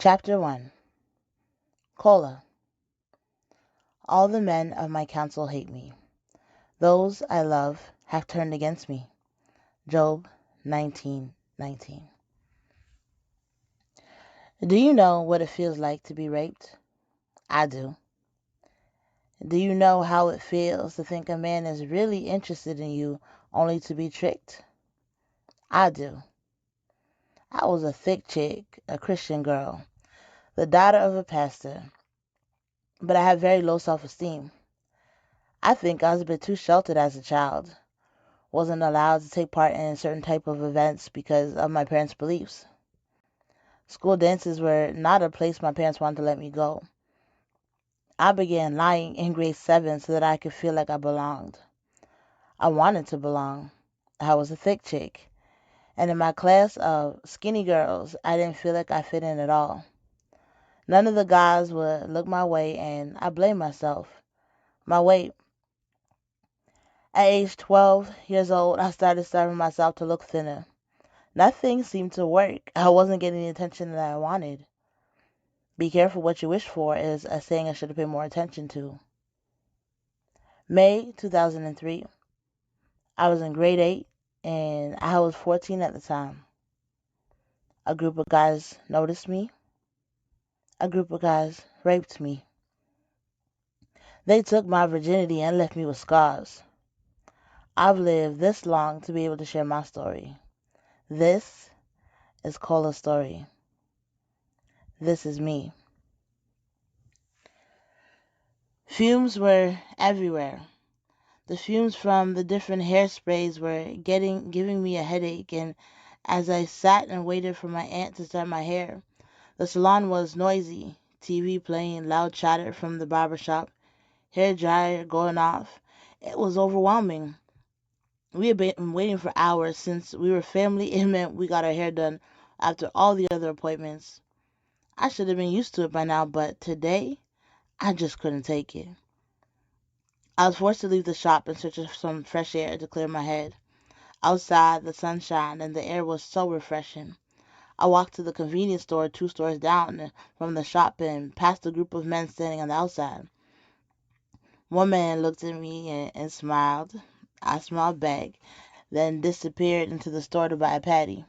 Chapter 1. C.O.L.A. All the men of my counsel hate me. Those I love have turned against me. Job 19:19. Do you know what it feels like to be raped? I do. Do you know how it feels to think a man is really interested in you only to be tricked? I do. I was a thick chick, a Christian girl, the daughter of a pastor, but I had very low self-esteem. I think I was a bit too sheltered as a child. Wasn't allowed to take part in certain type of events because of my parents' beliefs. School dances were not a place my parents wanted to let me go. I began lying in grade 7 so that I could feel like I belonged. I wanted to belong. I was a thick chick, and in my class of skinny girls, I didn't feel like I fit in at all. None of the guys would look my way, and I blamed myself. My weight. At age 12 years old, I started starving myself to look thinner. Nothing seemed to work. I wasn't getting the attention that I wanted. Be careful what you wish for is a saying I should have paid more attention to. May 2003. I was in grade 8 and I was 14 at the time. A group of guys noticed me. A group of guys raped me. They took my virginity and left me with scars. I've lived this long to be able to share my story. This is C.O.L.A's story. This is me. Fumes were everywhere. The fumes from the different hairsprays were giving me a headache, and as I sat and waited for my aunt to start my hair, the salon was noisy, TV playing, loud chatter from the barber shop, hair dryer going off. It was overwhelming. We had been waiting for hours. Since we were family, it meant we got our hair done after all the other appointments. I should have been used to it by now, but today, I just couldn't take it. I was forced to leave the shop in search of some fresh air to clear my head. Outside, the sun shined and the air was so refreshing. I walked to the convenience store 2 stores down from the shop and passed a group of men standing on the outside. One man looked at me and smiled. I smiled back, then disappeared into the store to buy a patty.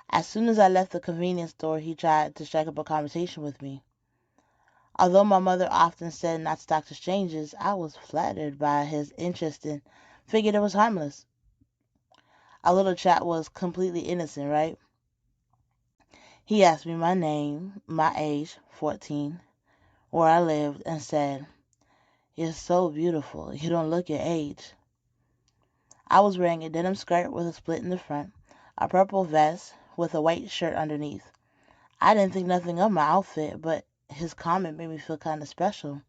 As soon as I left the convenience store, he tried to strike up a conversation with me. Although my mother often said not to talk to strangers, I was flattered by his interest and figured it was harmless. Our little chat was completely innocent, right? He asked me my name, my age, 14, where I lived, and said, "You're so beautiful. You don't look your age." I was wearing a denim skirt with a split in the front, a purple vest with a white shirt underneath. I didn't think nothing of my outfit, but his comment made me feel kind of special.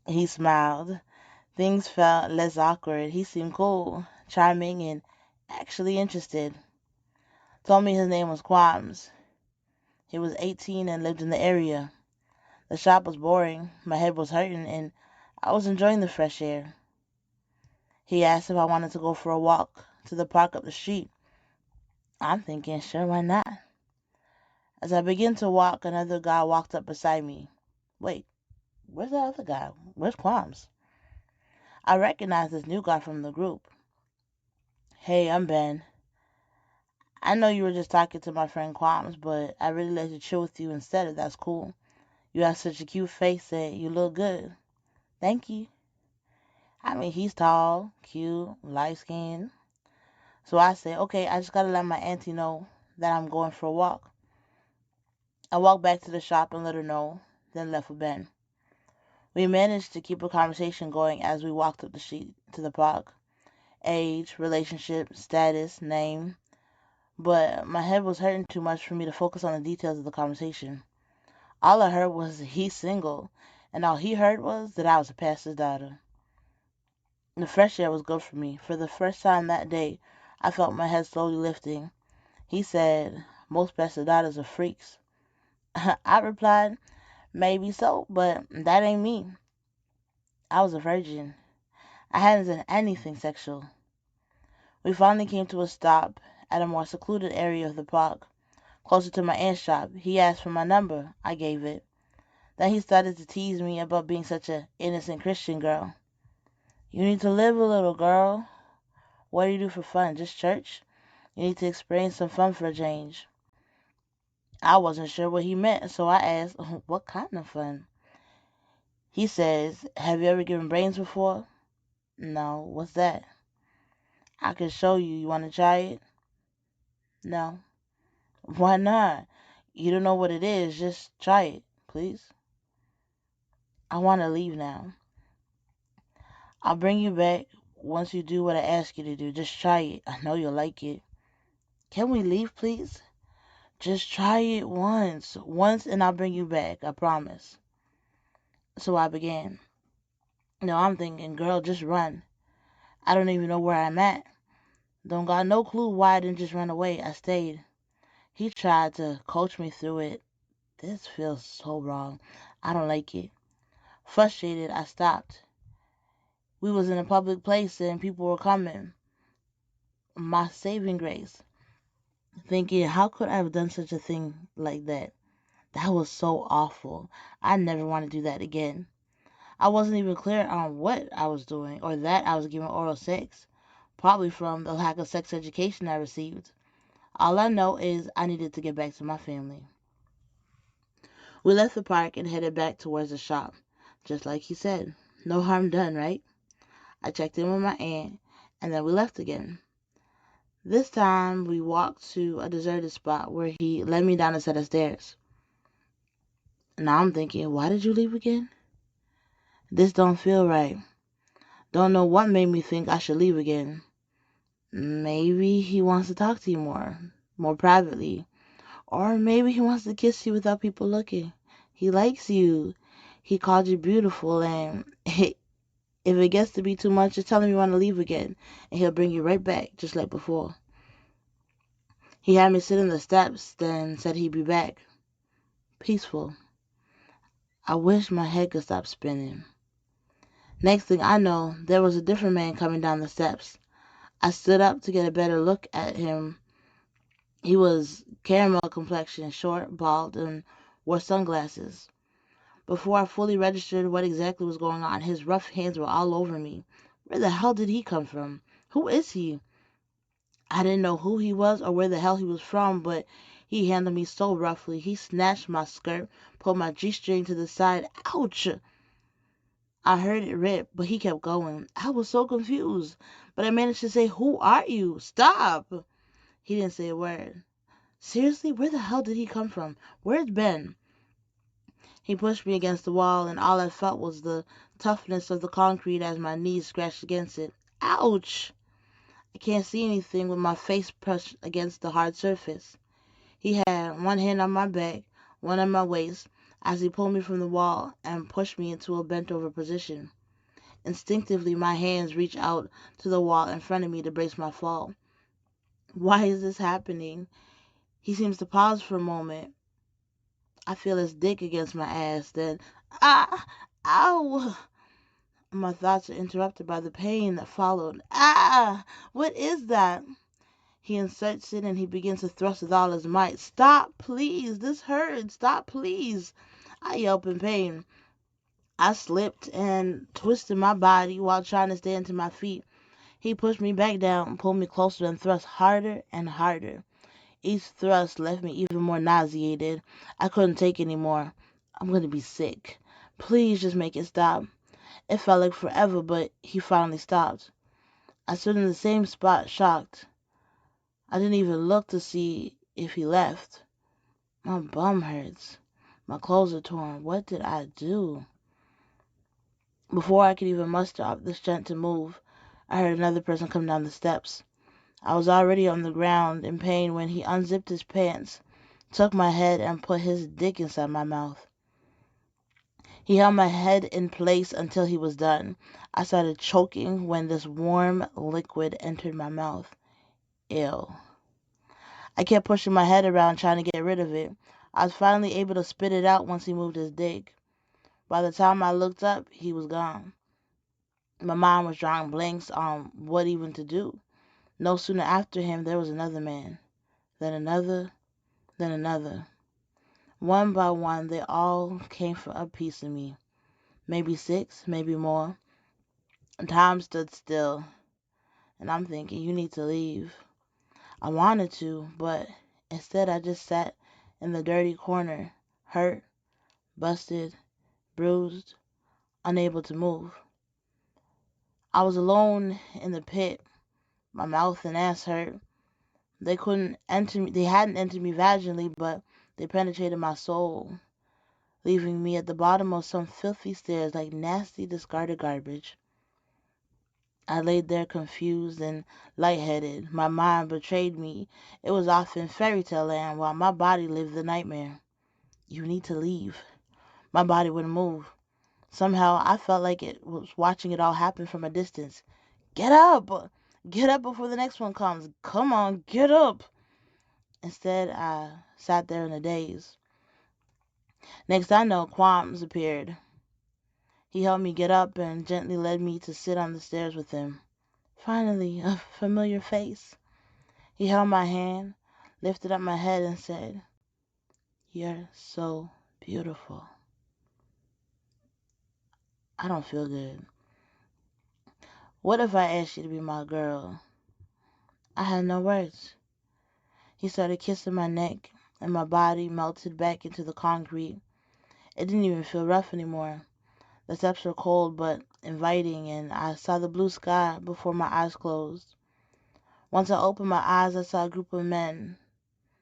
He smiled. Things felt less awkward. He seemed cool, charming, and actually interested. Told me his name was Quams. He was 18 and lived in the area. The shop was boring, my head was hurting, and I was enjoying the fresh air. He asked if I wanted to go for a walk to the park up the street. I'm thinking, sure, why not? As I began to walk, another guy walked up beside me. Wait, where's the other guy? Where's Quams? I recognized this new guy from the group. Hey, I'm Ben. I know you were just talking to my friend Quams, but I really like to chill with you instead, if that's cool. You have such a cute face and you look good. Thank you. I mean, he's tall, cute, light-skinned. So I said, okay, I just gotta let my auntie know that I'm going for a walk. I walked back to the shop and let her know, then left with Ben. We managed to keep a conversation going as we walked up the street to the park. Age, relationship, status, name. But my head was hurting too much for me to focus on the details of the conversation. All I heard was he's single, and all he heard was that I was a pastor's daughter. The fresh air was good for me. For the first time that day, I felt my head slowly lifting. He said, most pastor daughters are freaks. I replied, maybe so, but that ain't me. I was a virgin. I hadn't done anything sexual. We finally came to a stop at a more secluded area of the park. closer to my aunt's shop. He asked for my number. I gave it. Then he started to tease me about being such a innocent Christian girl. You need to live a little, girl. What do you do for fun? Just church? You need to experience some fun for a change. I wasn't sure what he meant, so I asked, what kind of fun? He says, have you ever given brains before? No, what's that? I can show you. You want to try it? No. Why not? You don't know what it is. Just try it, please. I want to leave now. I'll bring you back once you do what I ask you to do. Just try it. I know you'll like it. Can we leave, please? Just try it once. Once, and I'll bring you back. I promise. So I began. No, I'm thinking, girl, just run. I don't even know where I'm at. Don't got no clue why I didn't just run away. I stayed. He tried to coach me through it. This feels so wrong. I don't like it. Frustrated, I stopped. We was in a public place and people were coming. My saving grace. Thinking, how could I have done such a thing like that? That was so awful. I never want to do that again. I wasn't even clear on what I was doing or that I was giving oral sex. Probably from the lack of sex education I received. All I know is I needed to get back to my family. We left the park and headed back towards the shop. Just like he said. No harm done, right? I checked in with my aunt, and then we left again. This time we walked to a deserted spot where he led me down a set of stairs. Now I'm thinking, why did you leave again? This don't feel right. Don't know what made me think I should leave again. Maybe he wants to talk to you more privately. Or maybe he wants to kiss you without people looking. He likes you. He called you beautiful, and if it gets to be too much, just tell him you want to leave again, and he'll bring you right back, just like before. He had me sit on the steps, then said he'd be back. Peaceful. I wish my head could stop spinning. Next thing I know, there was a different man coming down the steps. I stood up to get a better look at him. He was caramel complexion, short, bald, and wore sunglasses. Before I fully registered what exactly was going on, his rough hands were all over me. Where the hell did he come from? Who is he? I didn't know who he was or where the hell he was from, but he handled me so roughly. He snatched my skirt, pulled my G-string to the side. Ouch! I heard it rip, but he kept going. I was so confused, but I managed to say, who are you? Stop! He didn't say a word. Seriously, where the hell did he come from? Where's Ben? He pushed me against the wall, and all I felt was the toughness of the concrete as my knees scratched against it. Ouch! I can't see anything with my face pressed against the hard surface. He had one hand on my back, one on my waist, as he pulled me from the wall and pushed me into a bent-over position. Instinctively, my hands reached out to the wall in front of me to brace my fall. Why is this happening? He seems to pause for a moment. I feel his dick against my ass, then, ah, ow! My thoughts are interrupted by the pain that followed. Ah! What is that? He inserts it and he begins to thrust with all his might. Stop, please. This hurts. Stop, please. I yelp in pain. I slipped and twisted my body while trying to stand to my feet. He pushed me back down, pulled me closer, and thrust harder and harder. Each thrust left me even more nauseated. I couldn't take any more. I'm going to be sick. Please just make it stop. It felt like forever, but he finally stopped. I stood in the same spot, shocked. I didn't even look to see if he left. My bum hurts. My clothes are torn. What did I do? Before I could even muster up the strength to move, I heard another person come down the steps. I was already on the ground in pain when he unzipped his pants, took my head, and put his dick inside my mouth. He held my head in place until he was done. I started choking when this warm liquid entered my mouth. Ew. I kept pushing my head around trying to get rid of it. I was finally able to spit it out once he moved his dick. By the time I looked up, he was gone. My mind was drawing blanks on what even to do. No sooner after him, there was another man. Then another, then another. One by one, they all came for a piece of me. Maybe six, maybe more. Time stood still, and I'm thinking, you need to leave. I wanted to, but instead I just sat in the dirty corner, hurt, busted, bruised, unable to move. I was alone in the pit. My mouth and ass hurt. They couldn't enter me. They hadn't entered me vaginally, but they penetrated my soul, leaving me at the bottom of some filthy stairs like nasty discarded garbage. I laid there confused and lightheaded. My mind betrayed me. It was off in fairy tale land while my body lived the nightmare. You need to leave. My body wouldn't move. Somehow I felt like it was watching it all happen from a distance. Get up! Get up before the next one comes. Come on, get up! Instead, I sat there in a daze. Next I know, Qualms appeared. He helped me get up and gently led me to sit on the stairs with him. Finally, a familiar face. He held my hand, lifted up my head, and said, "You're so beautiful." I don't feel good. What if I asked you to be my girl? I had no words. He started kissing my neck, and my body melted back into the concrete. It didn't even feel rough anymore. The steps were cold but inviting, and I saw the blue sky before my eyes closed. Once I opened my eyes, I saw a group of men.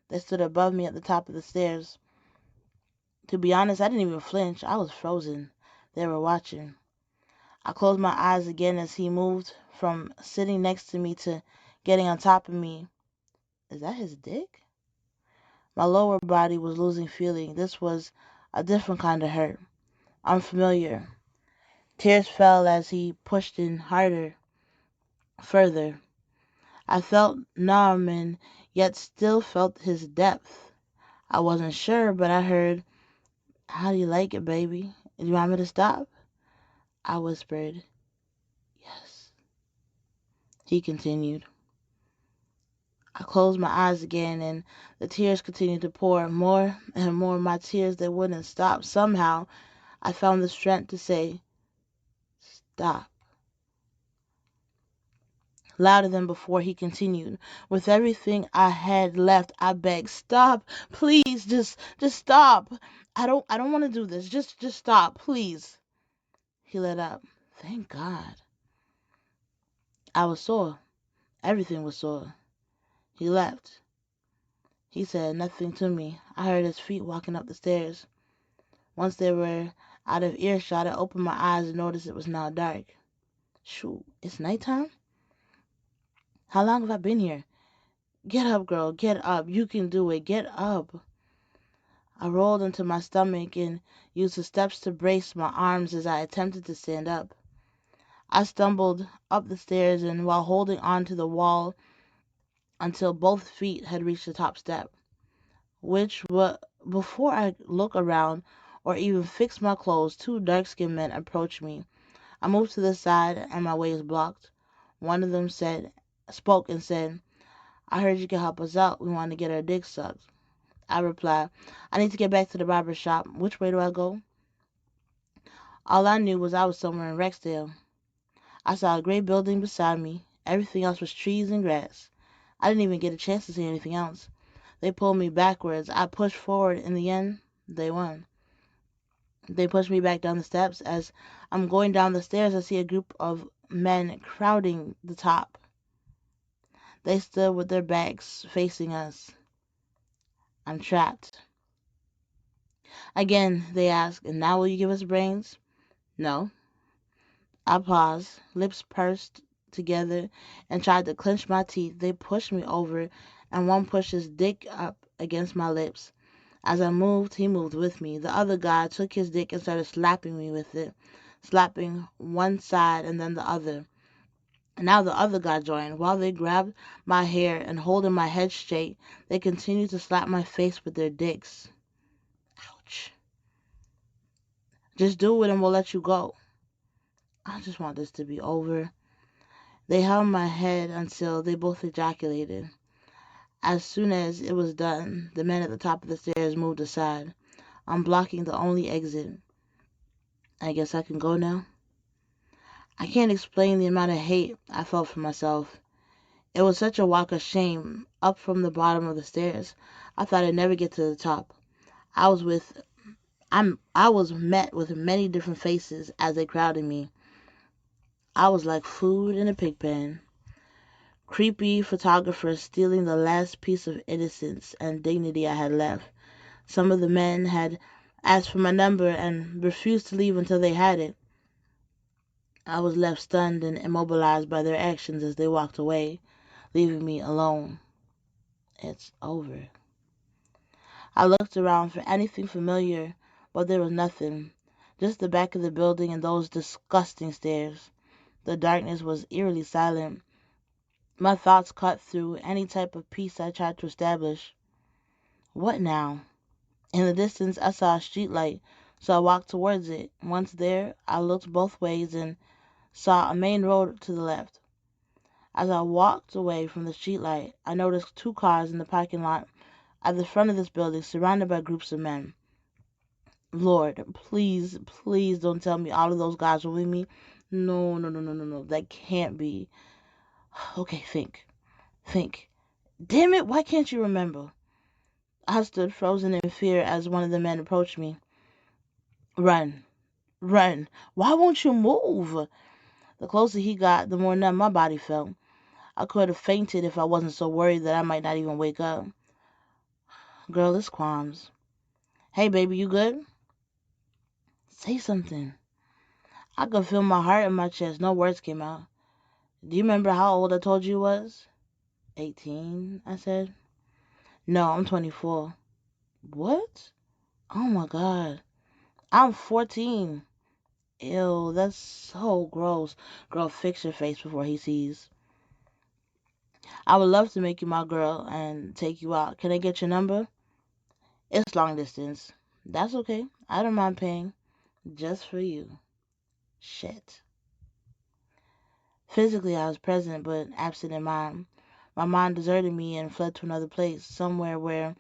They stood above me at the top of the stairs. To be honest, I didn't even flinch. I was frozen. They were watching. I closed my eyes again as he moved from sitting next to me to getting on top of me. Is that his dick? My lower body was losing feeling. This was a different kind of hurt. Unfamiliar. Tears fell as he pushed in harder, further. I felt numb and yet still felt his depth. I wasn't sure, but I heard, "How do you like it, baby? Do you want me to stop?" I whispered, "Yes." He continued. I closed my eyes again, and the tears continued to pour. More and more my tears, they wouldn't stop. Somehow, I found the strength to say, "Stop." Louder than before, he continued. With everything I had left, I begged, "Stop, please, just stop. I don't want to do this. Just stop, please." He let up. Thank God. I was sore. Everything was sore. He left. He said nothing to me. I heard his feet walking up the stairs. Once they were out of earshot, I opened my eyes and noticed it was now dark. Shoot, it's nighttime? How long have I been here? Get up, girl, get up. You can do it. Get up. I rolled into my stomach and used the steps to brace my arms as I attempted to stand up. I stumbled up the stairs and while holding on to the wall until both feet had reached the top step, which was before I look around or even fix my clothes, two dark-skinned men approached me. I moved to the side and my way is blocked. One of them spoke and said, "I heard you can help us out. We want to get our dicks sucked." I replied, "I need to get back to the barber shop. Which way do I go?" All I knew was I was somewhere in Rexdale. I saw a great building beside me. Everything else was trees and grass. I didn't even get a chance to see anything else. They pulled me backwards. I pushed forward. In the end, they won. They pushed me back down the steps. As I'm going down the stairs, I see a group of men crowding the top. They stood with their backs facing us. I'm trapped. Again, they asked, "And now will you give us brains?" No. I paused, lips pursed together, and tried to clench my teeth. They pushed me over, and one pushed his dick up against my lips. As I moved, he moved with me. The other guy took his dick and started slapping me with it, slapping one side and then the other. And now the other guy joined. While they grabbed my hair and holding my head straight, they continued to slap my face with their dicks. Ouch. "Just do it and we'll let you go." I just want this to be over. They held my head until they both ejaculated. As soon as it was done, the men at the top of the stairs moved aside, unblocking the only exit. I guess I can go now? I can't explain the amount of hate I felt for myself. It was such a walk of shame up from the bottom of the stairs. I thought I'd never get to the top. I was with I was met with many different faces as they crowded me. I was like food in a pig pen. Creepy photographers stealing the last piece of innocence and dignity I had left. Some of the men had asked for my number and refused to leave until they had it. I was left stunned and immobilized by their actions as they walked away, leaving me alone. It's over. I looked around for anything familiar, but there was nothing. Just the back of the building and those disgusting stairs. The darkness was eerily silent. My thoughts cut through any type of peace I tried to establish. What now? In the distance, I saw a street light, so I walked towards it. Once there, I looked both ways and saw a main road to the left. As I walked away from the street light, I noticed two cars in the parking lot at the front of this building, surrounded by groups of men. Lord, please, please don't tell me all of those guys were with me. No, no, no, no, no, no. That can't be. Okay, think. Think. Damn it, why can't you remember? I stood frozen in fear as one of the men approached me. Run. Run. Why won't you move? The closer he got, the more numb my body felt. I could have fainted if I wasn't so worried that I might not even wake up. Girl, it's Qualms. Hey, baby, you good? Say something. I could feel my heart in my chest. No words came out. Do you remember how old I told you you was? 18, I said. No, I'm 24. What? Oh my God. I'm 14. Ew, that's so gross. Girl, fix your face before he sees. I would love to make you my girl and take you out. Can I get your number? It's long distance. That's okay. I don't mind paying. Just for you. Shit. Physically, I was present, but absent in mind. My mind deserted me and fled to another place, somewhere where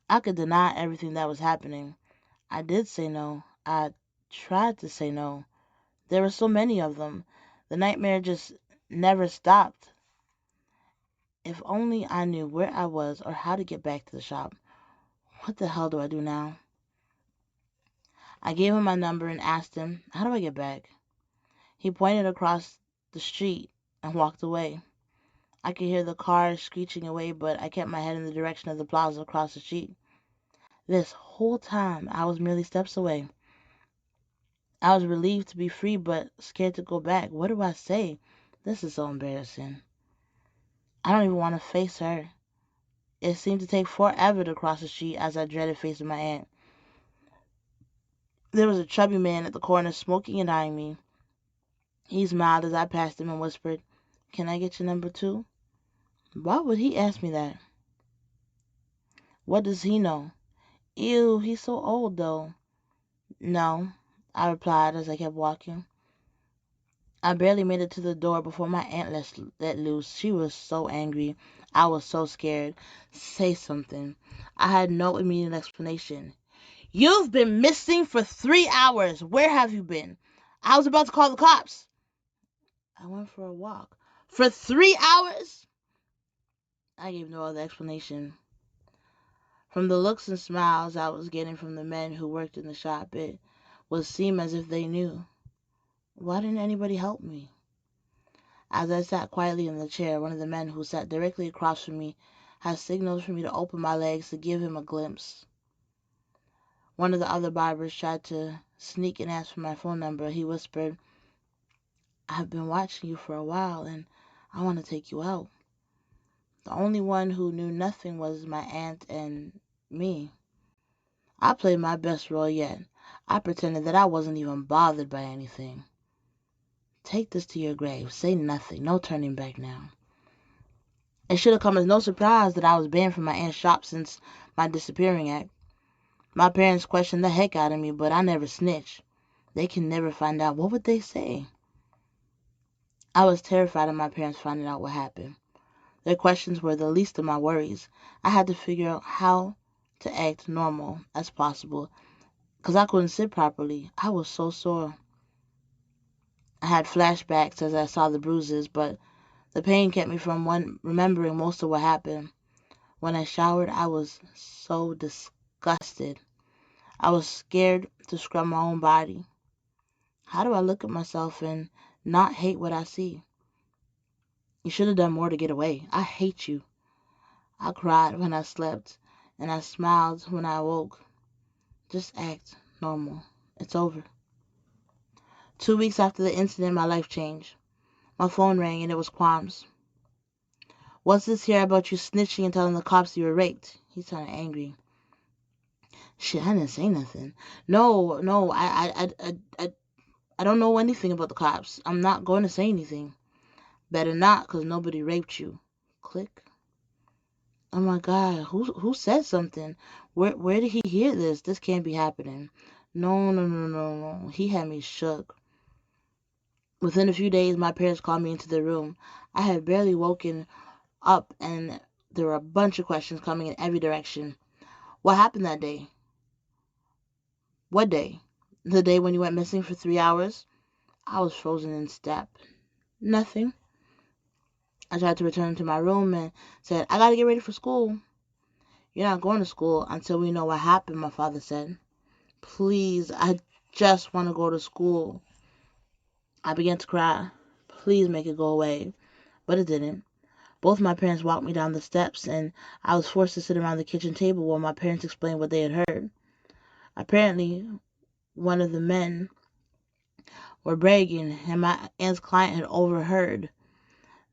I could deny everything that was happening. I did say no. I tried to say no. There were so many of them. The nightmare just never stopped. If only I knew where I was or how to get back to the shop. What the hell do I do now? I gave him my number and asked him, how do I get back? He pointed across the street and walked away. I could hear the cars screeching away, but I kept my head in the direction of the plaza across the street. This whole time, I was merely steps away. I was relieved to be free, but scared to go back. What do I say? This is so embarrassing. I don't even want to face her. It seemed to take forever to cross the street as I dreaded facing my aunt. There was a chubby man at the corner smoking and eyeing me. He smiled as I passed him and whispered, "Can I get your number too?" Why would he ask me that? What does he know? Ew, he's so old though. No, I replied as I kept walking. I barely made it to the door before my aunt let loose. She was so angry. I was so scared. Say something. I had no immediate explanation. You've been missing for 3 hours. Where have you been? I was about to call the cops. I went for a walk. For 3 hours? I gave no other explanation. From the looks and smiles I was getting from the men who worked in the shop, it would seem as if they knew. Why didn't anybody help me? As I sat quietly in the chair, one of the men who sat directly across from me had signaled for me to open my legs to give him a glimpse. One of the other barbers tried to sneak and ask for my phone number. He whispered, "I've been watching you for a while, and I want to take you out." The only one who knew nothing was my aunt and me. I played my best role yet. I pretended that I wasn't even bothered by anything. Take this to your grave. Say nothing. No turning back now. It should have come as no surprise that I was banned from my aunt's shop since my disappearing act. My parents questioned the heck out of me, but I never snitched. They can never find out. What would they say? I was terrified of my parents finding out what happened. Their questions were the least of my worries. I had to figure out how to act normal as possible because I couldn't sit properly. I was so sore. I had flashbacks as I saw the bruises, but the pain kept me from remembering most of what happened. When I showered, I was so disgusted. I was scared to scrub my own body. How do I look at myself and not hate what I see? You should have done more to get away. I hate you. I cried when I slept, and I smiled when I awoke. Just act normal. It's over. 2 weeks after the incident, my life changed. My phone rang, and it was Quam's. What's this here about you snitching and telling the cops you were raped? He sounded angry. Shit, I didn't say nothing. No, no, I don't know anything about the cops. I'm not going to say anything. Better not, 'cause nobody raped you. Click. Oh my God, who said something? Where did he hear this? This can't be happening. No, no, no, no, no. He had me shook. Within a few days, my parents called me into their room. I had barely woken up, and there were a bunch of questions coming in every direction. What happened that day? What day? The day when you went missing for 3 hours? I was frozen in step. Nothing. I tried to return to my room and said, I gotta get ready for school. You're not going to school until we know what happened, my father said. Please, I just want to go to school. I began to cry. Please make it go away. But it didn't. Both my parents walked me down the steps, and I was forced to sit around the kitchen table while my parents explained what they had heard. Apparently, one of the men were bragging, and my aunt's client had overheard.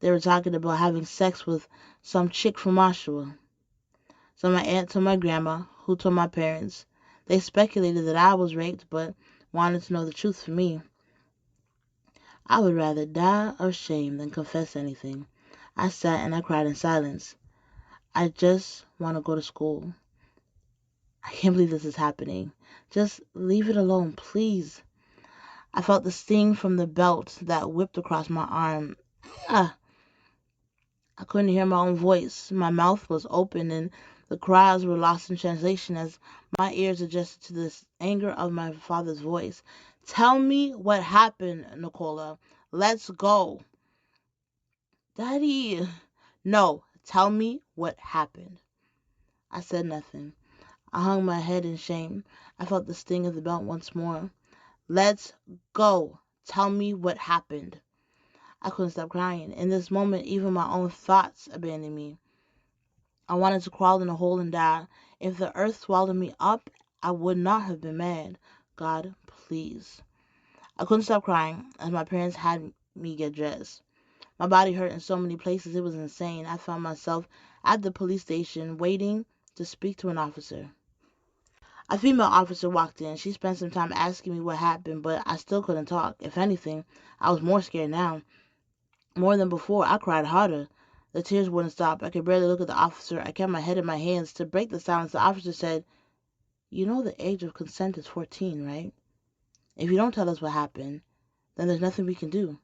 They were talking about having sex with some chick from Oshawa. So my aunt told my grandma, who told my parents. They speculated that I was raped, but wanted to know the truth for me. I would rather die of shame than confess anything. I sat and I cried in silence. I just want to go to school. I can't believe this is happening. Just leave it alone, please. I felt the sting from the belt that whipped across my arm. Ah, I couldn't hear my own voice. My mouth was open and the cries were lost in translation as my ears adjusted to the anger of my father's voice. Tell me what happened, Nicola. Let's go. Daddy. No, tell me what happened. I said nothing. I hung my head in shame. I felt the sting of the belt once more. Let's go. Tell me what happened. I couldn't stop crying. In this moment, even my own thoughts abandoned me. I wanted to crawl in a hole and die. If the earth swallowed me up, I would not have been mad. God, please. I couldn't stop crying as my parents had me get dressed. My body hurt in so many places, it was insane. I found myself at the police station waiting to speak to an officer. A female officer walked in. She spent some time asking me what happened, but I still couldn't talk. If anything, I was more scared now. More than before, I cried harder. The tears wouldn't stop. I could barely look at the officer. I kept my head in my hands. To break the silence, the officer said, You know the age of consent is 14, right? If you don't tell us what happened, then there's nothing we can do.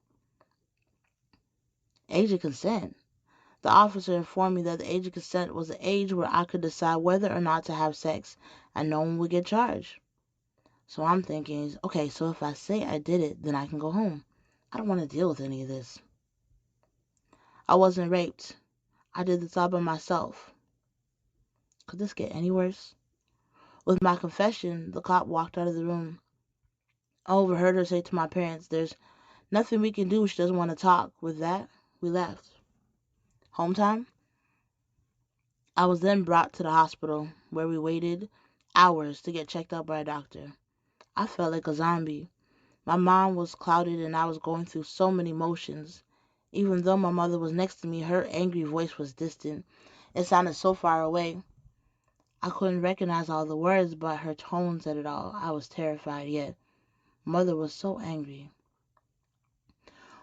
Age of consent? The officer informed me that the age of consent was the age where I could decide whether or not to have sex, and no one would get charged. So I'm thinking, okay, so if I say I did it, then I can go home. I don't want to deal with any of this. I wasn't raped. I did this all by myself. Could this get any worse? With my confession, the cop walked out of the room. I overheard her say to my parents, There's nothing we can do. She doesn't want to talk. With that, we left. Home time? I was then brought to the hospital, where we waited hours to get checked out by a doctor. I felt like a zombie. My mind was clouded and I was going through so many emotions. Even though my mother was next to me, her angry voice was distant. It sounded so far away. I couldn't recognize all the words, but her tone said it all. I was terrified, yet mother was so angry.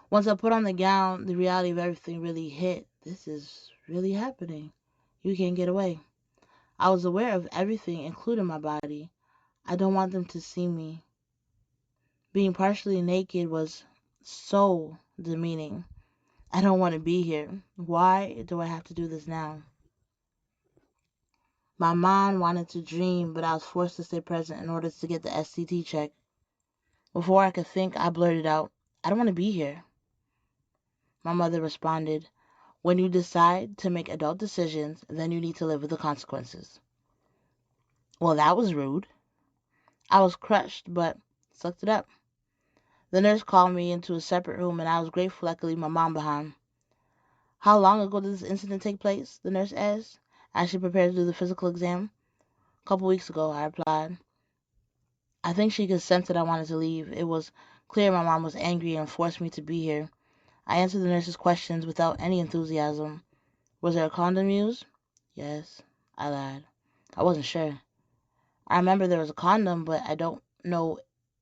Once I put on the gown, the reality of everything really hit. This is really happening. You can't get away. I was aware of everything, including my body. I don't want them to see me. Being partially naked was so demeaning. I don't want to be here. Why do I have to do this now? My mind wanted to dream, but I was forced to stay present in order to get the SCT check. Before I could think, I blurted out, I don't want to be here. My mother responded, when you decide to make adult decisions, then you need to live with the consequences. Well, that was rude. I was crushed, but sucked it up. The nurse called me into a separate room, and I was grateful I could leave my mom behind. How long ago did this incident take place? The nurse asked, as she prepared to do the physical exam. A couple weeks ago, I replied. I think she could sense that I wanted to leave. It was clear my mom was angry and forced me to be here. I answered the nurse's questions without any enthusiasm. Was there a condom used? Yes, I lied. I wasn't sure. I remember there was a condom, but I don't know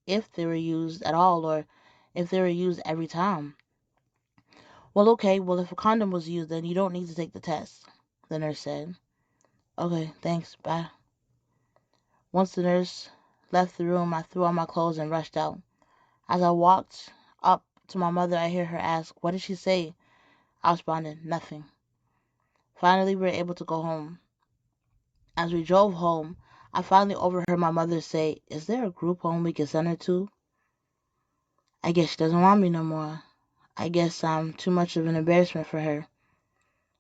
if they were used at all or if they were used every time. Well, okay, well, if a condom was used, then you don't need to take the test, the nurse said. Okay, thanks, bye. Once the nurse left the room, I threw on my clothes and rushed out. As I walked up to my mother, I hear her ask, what did she say? I responded, nothing. Finally, we were able to go home. As we drove home, I finally overheard my mother say, is there a group home we can send her to? I guess she doesn't want me no more. I guess I'm too much of an embarrassment for her.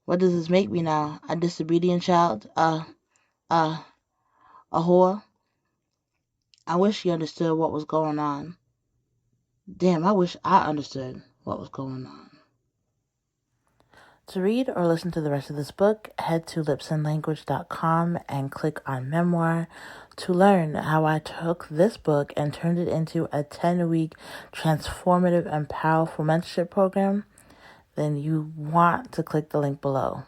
What does this make me now? A disobedient child? A whore? I wish she understood what was going on. Damn, I wish I understood what was going on. To read or listen to the rest of this book, head to lipsandlanguage.com and click on memoir to learn how I took this book and turned it into a 10-week transformative and powerful mentorship program. Then you want to click the link below.